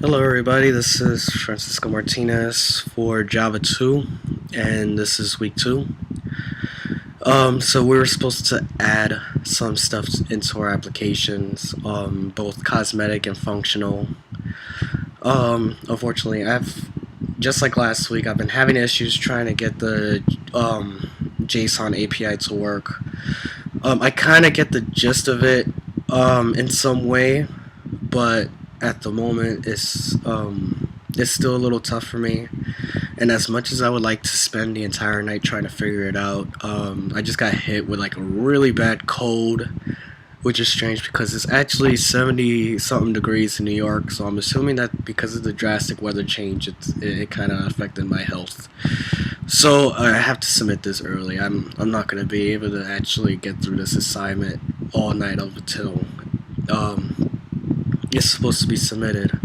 Hello everybody, this is Francisco Martinez for Java 2, and this is week 2. So we were supposed to add some stuff into our applications, both cosmetic and functional. Unfortunately, just like last week, I've been having issues trying to get the JSON API to work. I kind of get the gist of it in some way, but at the moment it's still a little tough for me. And as much as I would like to spend the entire night trying to figure it out, I just got hit with like a really bad cold, which is strange because it's actually 70 something degrees in New York, so I'm assuming that because of the drastic weather change, it kind of affected my health. So I have to submit this early. I'm not gonna be able to actually get through this assignment all night up until it's supposed to be submitted.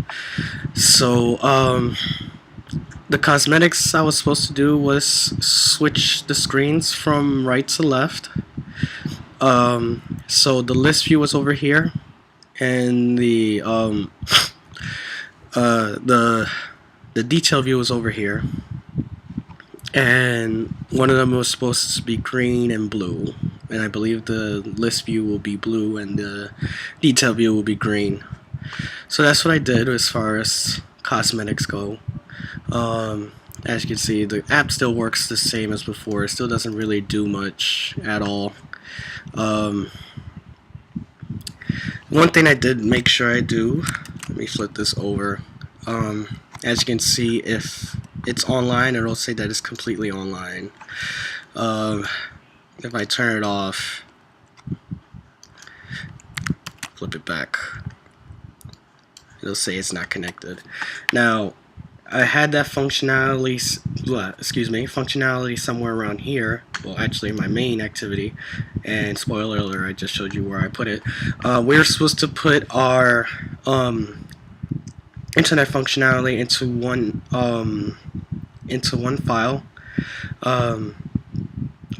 So the cosmetics I was supposed to do was switch the screens from right to left. So the list view was over here, and the detail view was over here, and one of them was supposed to be green and blue, and I believe the list view will be blue and the detail view will be green. So that's what I did as far as cosmetics go. As you can see, the app still works the same as before. It still doesn't really do much at all. One thing I did make sure I do, let me flip this over. As you can see, if it's online, it'll say that it's completely online. If I turn it off, flip it back, it'll say it's not connected. Now, I had that functionality somewhere around here. Well, actually, my main activity. And spoiler alert, I just showed you where I put it. We're supposed to put our internet functionality into one file,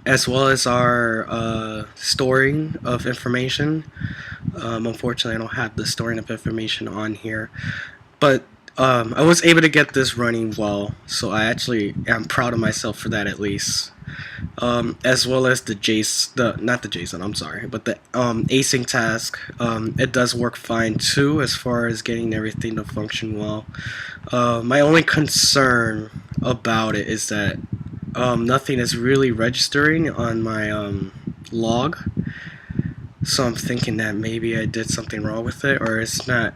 as well as our storing of information. Unfortunately, I don't have the storing of information on here, but I was able to get this running well, so I actually am proud of myself for that at least. As well as the async task. It does work fine too as far as getting everything to function well. My only concern about it is that nothing is really registering on my log. So I'm thinking that maybe I did something wrong with it, or it's not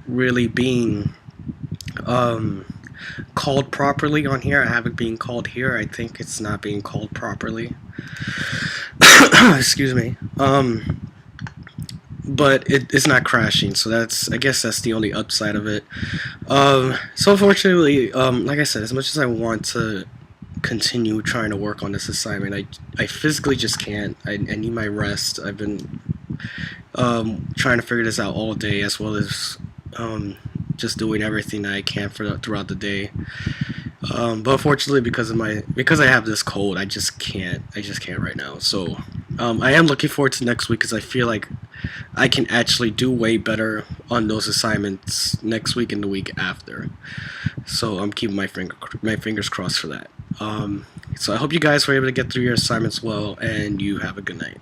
really being called properly on here. I have it being called here. I think it's not being called properly. Excuse me. But it's not crashing, so I guess that's the only upside of it. So unfortunately, like I said, as much as I want to continue trying to work on this assignment, I physically just can't. I need my rest. I've been trying to figure this out all day, as well as just doing everything that I can throughout the day. But unfortunately, because I have this cold, I just can't right now. So I am looking forward to next week because I feel like I can actually do way better on those assignments next week and the week after. So I'm keeping my fingers crossed for that. So I hope you guys were able to get through your assignments well, and you have a good night.